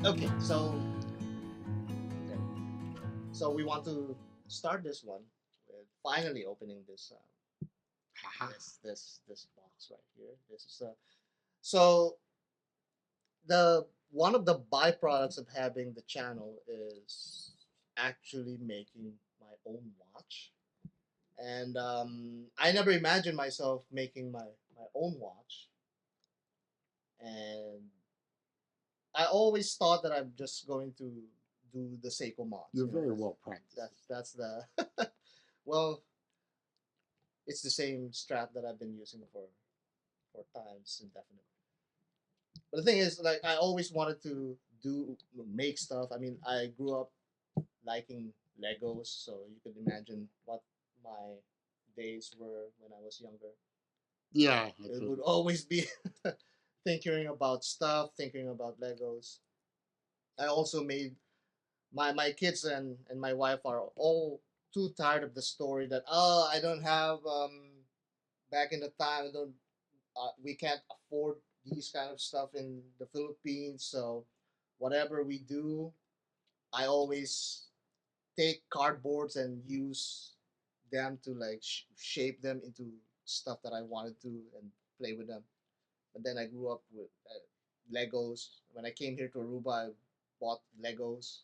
Okay, so we want to start this one with finally opening this Haha. this box right here. This is so the one of the byproducts of having the channel is actually making my own watch, and I never imagined myself making my own watch, and I always thought that I'm just going to do the Seiko mods. You're very well practiced. That's the well, it's the same strap that I've been using for times indefinite. But the thing is, like, I always wanted to do make stuff. I mean, I grew up liking Legos, so you could imagine what my days were when I was younger. Yeah, It would always be thinking about stuff, thinking about Legos. I also made my kids and my wife are all too tired of the story that I don't have back in the time I don't we can't afford these kind of stuff in the Philippines. So whatever we do, I always take cardboards and use them to like shape them into stuff that I wanted to and play with them. But then I grew up with Legos. When I came here to Aruba, I bought Legos.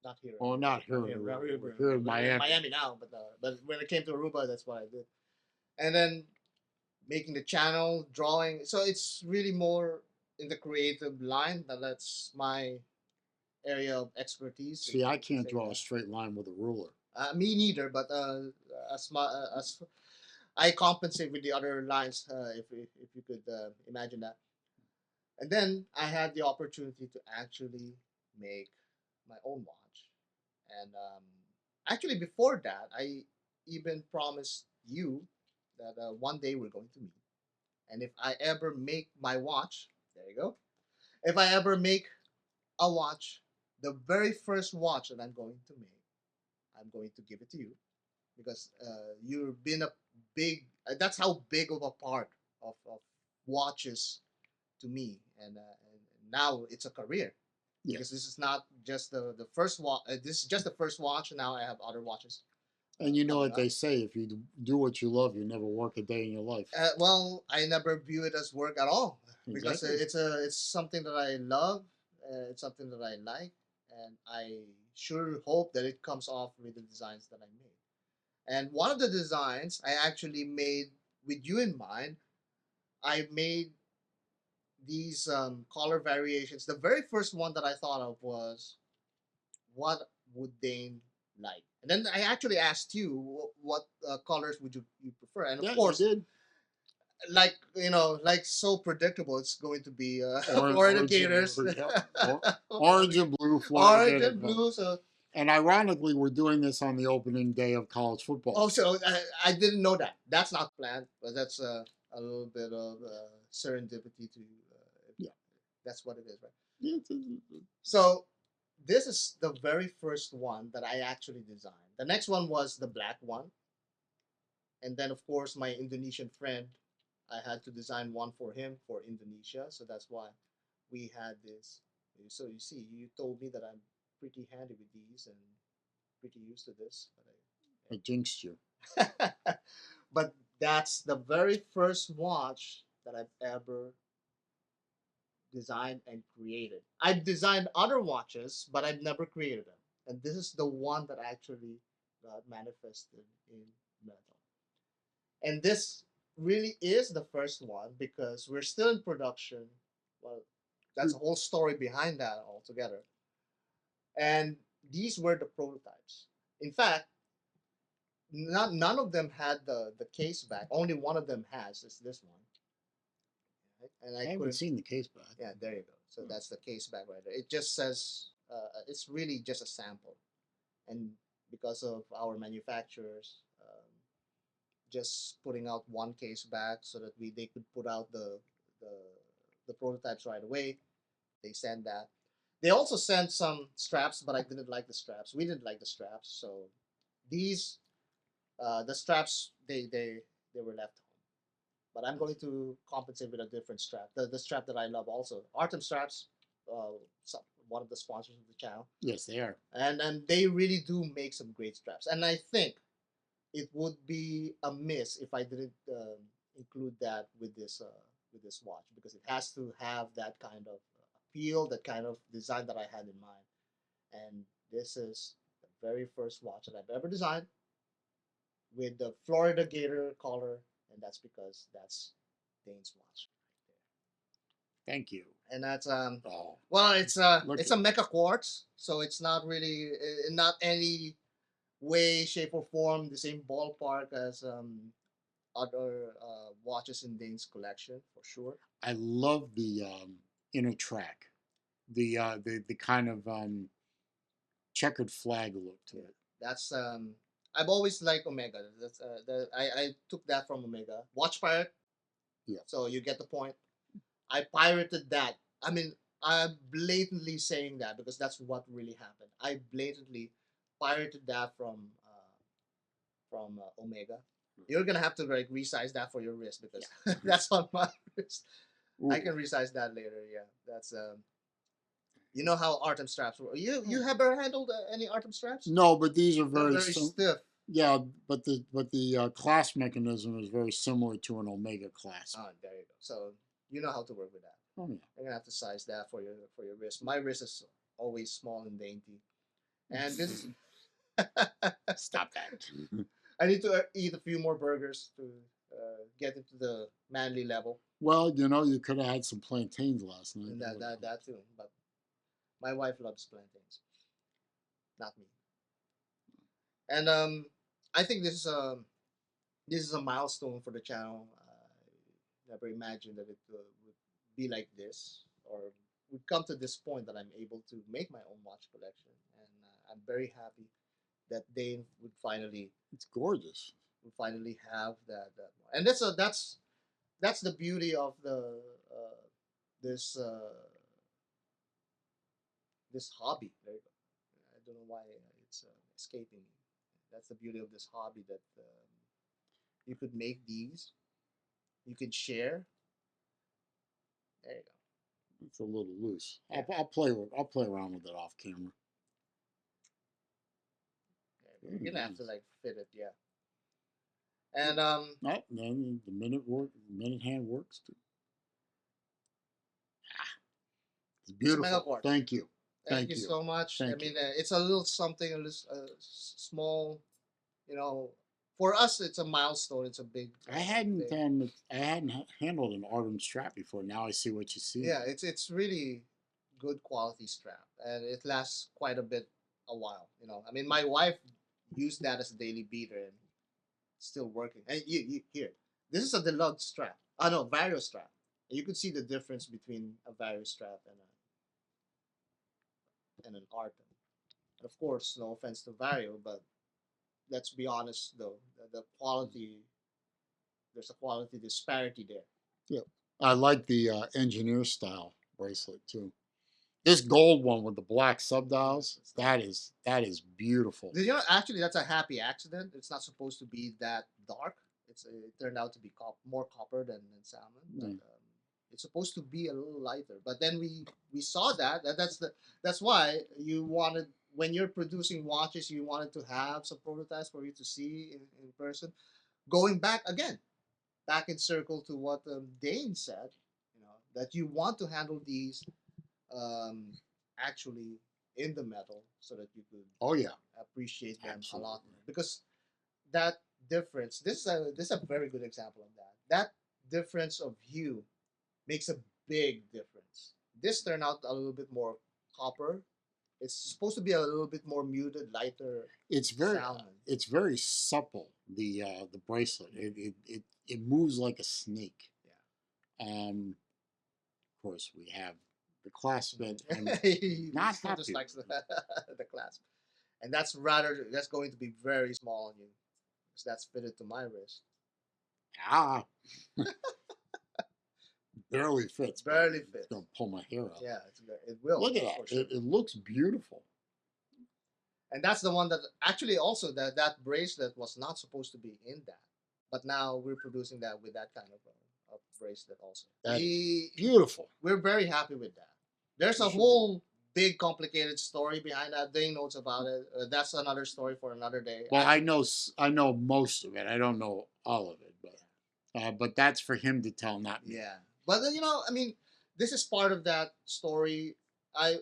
Not here. Oh, not here. We're here in Miami. Miami now, but when I came to Aruba, that's what I did. And then making the channel, drawing. So it's really more in the creative line. That's my area of expertise. See, I can't draw a straight line with a ruler. Me neither, but as I compensate with the other lines, if you could imagine that. And then I had the opportunity to actually make my own watch. And actually, before that, I even promised you that one day we're going to meet. And if I ever make my watch, there you go. If I ever make a watch, the very first watch that I'm going to make, I'm going to give it to you because you've been a big. That's how big of a part of watches to me, and now it's a career. Yes. Because this is not just the first watch. This is just the first watch. Now I have other watches. And you know what they say: if you do what you love, you never work a day in your life. Well, I never view it as work at all because Exactly. it's something that I love. It's something that I like, and I sure hope that it comes off with the designs that I made. And one of the designs I actually made with you in mind. I made these color variations. The very first one that I thought of was what would Dane like? And then I actually asked you what colors would you prefer, and of Yeah, course, you did. like like so predictable, it's going to be Orange Florida and Gators, blue. Orange and blue. Florida orange Gators. and blue. So And ironically, we're doing this on the opening day of college football. oh, so I didn't know that. That's not planned, but that's a little bit of serendipity to. Yeah. That's what it is, right? Yeah. So this is the very first one that I actually designed. The next one was the black one, and then of course my Indonesian friend, I had to design one for him for Indonesia. So that's why we had this. So you see, you told me that I'm pretty handy with these and pretty used to this, I jinxed you. but that's the very first watch that I've ever designed and created. I've designed other watches, but I've never created them. And this is the one that actually manifested in metal. And this really is the first one because we're still in production. Well, that's a whole story behind that altogether. And these were the prototypes. In fact, none of them had the case back. Only one of them has is this one. Right? And I haven't seen the case back. Yeah, there you go. So that's the case back right there. It just says it's really just a sample, and because of our manufacturers just putting out one case back so that they could put out the the prototypes right away. They send that. They also sent some straps, but I didn't like the straps. We didn't like the straps, so these the straps they were left home. But I'm going to compensate with a different strap. The strap that I love also. Artem straps, uh, one of the sponsors of the channel. Yes, they are. And they really do make some great straps. And I think it would be amiss if I didn't include that with this watch, because it has to have that kind of appeal, that kind of design that I had in mind. And this is the very first watch that I've ever designed with the Florida Gator collar, and that's because that's Dane's watch right Thank you. there. And that's Oh, well, it's a look it's at a mecha quartz, so it's not really not any way, shape, or form the same ballpark as other watches in Dane's collection for sure. I love the inner track, the kind of checkered flag look to it. That's I've always liked Omega. That's I took that from Omega. Watch Pirate. Yeah. So you get the point. I pirated that. I mean, I'm blatantly saying that because that's what really happened. I blatantly pirated that from Omega. You're gonna have to like resize that for your wrist because that's on my wrist. Ooh. I can resize that later. Yeah, that's you know how Artem straps were. You have ever handled any Artem straps? No, but these are They're very, very stiff. Yeah, but the clasp mechanism is very similar to an Omega clasp. Oh, there you go. So you know how to work with that. Oh yeah. You're gonna have to size that for your wrist. My wrist is always small and dainty, and this is Stop that. I need to eat a few more burgers to get into the manly level. Well, you know, you could have had some plantains last night. And that too. But my wife loves plantains, not me. And I think this is a milestone for the channel. I never imagined that it would be like this, or would come to this point that I'm able to make my own watch collection. And I'm very happy that Dane would finally It's gorgeous. have that. And that's the beauty of the this this hobby. There you go. I don't know why it's escaping me. That's the beauty of this hobby, that you could make these, you could share. There you go. It's a little loose. I'll play around with it off camera. You're gonna have to like fit it, yeah. And No, then the minute hand works too. It's beautiful. quartz. Thank you. Thank you so much. Thank I mean, you. it's a little something, a little small, you know. For us, it's a milestone. It's a big. I hadn't thing. handled an Artem strap before. Now I see what you see. Yeah, it's really good quality strap, and it lasts quite a while. You know, I mean, my wife used that as a daily beater, and it's still working. And you here, this is a deluxe strap. Oh no, Vario strap. And you could see the difference between a Vario strap and an Artem. And of course, no offense to Vario, but let's be honest though, the quality, there's a quality disparity there. Yeah, I like the engineer style bracelet too. This gold one with the black subdials, that is beautiful. You know, actually, that's a happy accident. It's not supposed to be that dark. It turned out to be more copper than salmon. But, it's supposed to be a little lighter. But then we saw that's why you wanted, when you're producing watches, you wanted to have some prototypes for you to see in person. Going back in circle to what Dane said, you know, that you want to handle these actually in the metal so that you could appreciate them a lot more. Because that difference, this is a very good example of that difference of hue makes a big difference. This turned out a little bit more copper. It's supposed to be a little bit more muted, lighter. It's very supple. The bracelet, it moves like a snake. Yeah. Of course, we have the clasp bit. He Not still happy. just likes the clasp, and that's going to be very small on you, because that's fitted to my wrist. Barely fits. Barely fits. It's gonna pull my hair out. Yeah, it will. Look at that. Sure. It looks beautiful. And that's the one that actually also that bracelet was not supposed to be in that, but now we're producing that with that kind of bracelet also. Beautiful. We're very happy with that. There's a whole big complicated story behind that. Dane knows about it. That's another story for another day. Well, Actually, I know most of it. I don't know all of it, but that's for him to tell, not me. yeah. But I mean, this is part of that story. I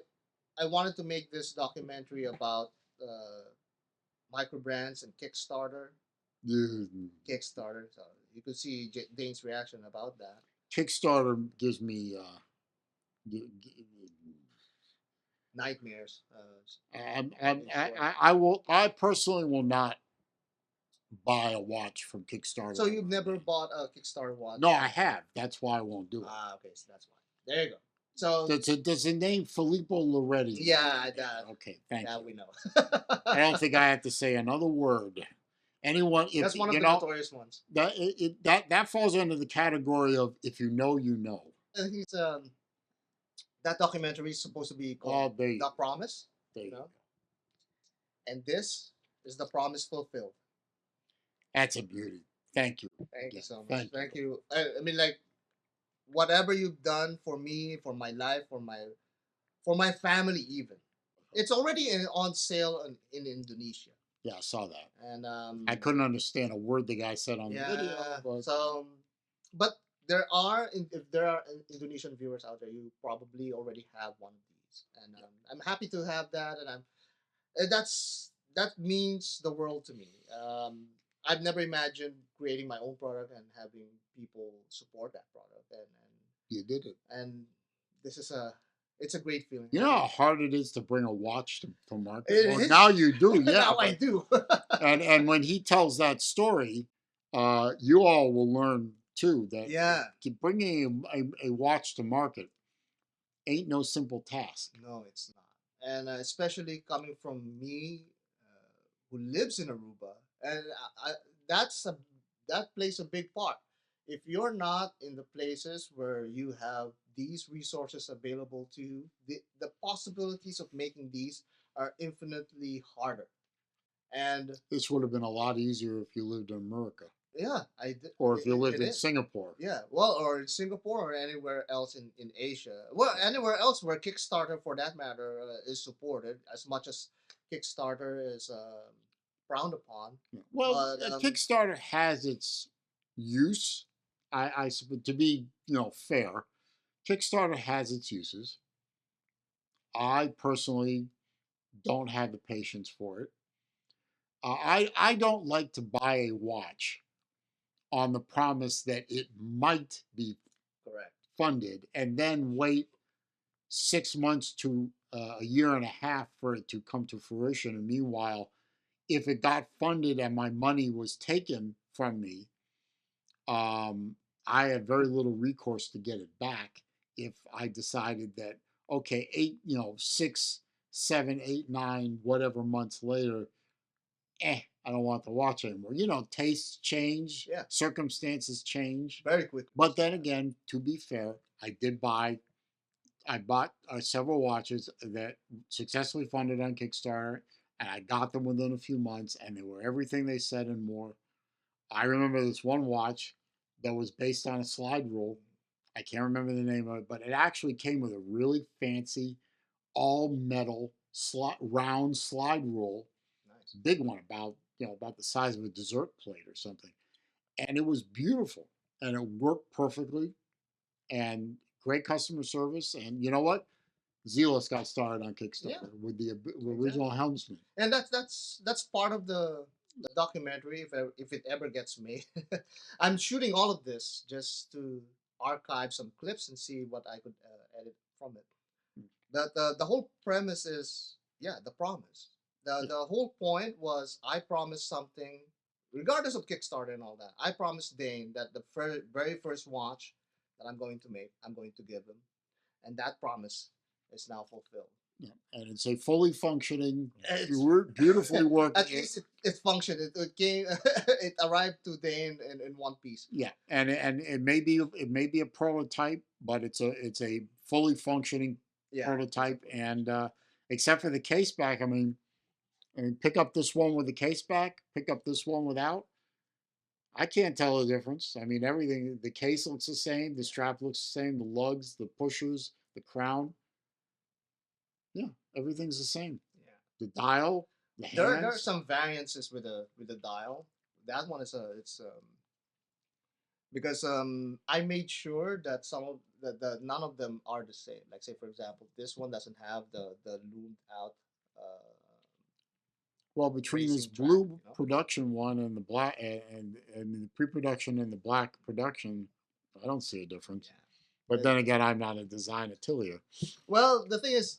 I wanted to make this documentary about microbrands and Kickstarter. Dude, Kickstarter. So you could see Dane's reaction about that. Kickstarter gives me g- g- Nightmares. I personally will not buy a watch from Kickstarter. So you've never bought a Kickstarter watch? No, I have. That's why I won't do it. Ah, okay, so that's why. There you go. So Does the name Filippo Loretti? yeah, that Okay, thank you. we know. I don't think I have to say another word. Anyone, if That's one of you the know, notorious ones. that falls under the category of if you know, you know. I think it's that documentary is supposed to be called Oh, The Promise, there you you know, go. and this is the promise fulfilled. That's a beauty. Thank you. Thank you Again, so much. thank Thank you. I mean, like whatever you've done for me, for my life, for my family, even. It's already on sale in Indonesia, Yeah, I saw that. and I couldn't understand a word the guy said on the yeah. video. But So, but there are if there are Indonesian viewers out there, you probably already have one of these, and I'm happy to have that, and that means the world to me. I've never imagined creating my own product and having people support that product, you did it. and this is it's a great feeling. You know how hard it is to bring a watch to market? It Well, is. now you do, yeah. Now I do. And when he tells that story, you all will learn too that Yeah. bringing a watch to market ain't no simple task. No, it's not, and especially coming from me, who lives in Aruba, and that's that plays a big part. If you're not in the places where you have these resources available to you, the possibilities of making these are infinitely harder. And This would have been a lot easier if you lived in America yeah, I did. or if you lived It in is. Singapore. Yeah, well, or in Singapore or anywhere else in Asia. Well, anywhere else where Kickstarter, for that matter, is supported as much as Kickstarter is frowned upon. Well, But Kickstarter has its use. I suppose to be fair, Kickstarter has its uses. I personally don't have the patience for it. I don't like to buy a watch on the promise that it might be correct. funded and then wait 6 months to a year and a half for it to come to fruition. And meanwhile, if it got funded and my money was taken from me, I had very little recourse to get it back if I decided that, okay, 6, 7, 8, 9, whatever months later, I don't want to watch anymore. Tastes change, Yeah. circumstances change. Very quick. But then again, to be fair, I bought several watches that successfully funded on Kickstarter, and I got them within a few months, and they were everything they said and more. I remember this one watch that was based on a slide rule. I can't remember the name of it, but it actually came with a really fancy all metal round slide rule. Nice. Big one, about the size of a dessert plate or something. And it was beautiful and it worked perfectly and great customer service. And you know what? Zelos got started on Kickstarter with the original helmsman. And that's part of the documentary if it ever gets made. I'm shooting all of this just to archive some clips and see what I could edit from it. The whole premise is the promise. The whole point was I promised something, regardless of Kickstarter and all that. I promised Dane that the very first watch that I'm going to make, I'm going to give him, and that promise is now fulfilled. Yeah. And it's a fully functioning, It's- beautifully working. At least it functioned. It came. It arrived to Dane in one piece. Yeah, and it may be a prototype, but it's a fully functioning prototype. And except for the case back, I mean, pick up this one with the case back, pick up this one without. I can't tell the difference. I mean, everything. The case looks the same. The strap looks the same. The lugs, the pushers, the crown. Yeah, Everything's the same. Yeah. The dial, the There are hands. some variances with the dial. That one is it's because I made sure that some of the none of them are the same. Like say for example, this one doesn't have the loomed out uh, Well, between this racing track. blue You know. production one and the black and the pre-production and the black production, I don't see a difference. Yeah. But then again, I'm not a design atelier. Well, the thing is,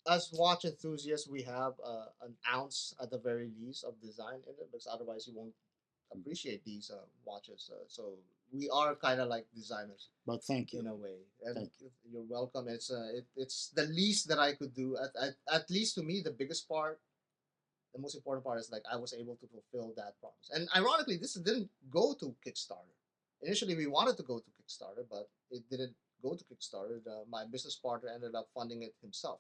as watch enthusiasts, we have an ounce at the very least of design in it, because otherwise you won't appreciate these watches. So we are kind of like designers But thank you, in a way, and thank you. you're welcome. It's the least that I could do. At least to me, the biggest part, the most important part is like I was able to fulfill that promise. And ironically, this didn't go to Kickstarter. Initially, we wanted to go to Kickstarter, but it didn't go to Kickstarter. My business partner ended up funding it himself.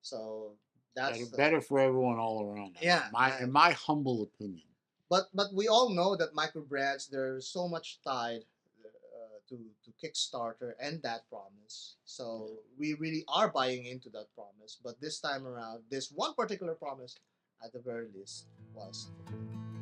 So Better, that's better for everyone all around. yeah. In my humble opinion. But we all know that microbrands, there's so much tied to Kickstarter and that promise. So we really are buying into that promise. But this time around, this one particular promise, at the very least, was fulfilled.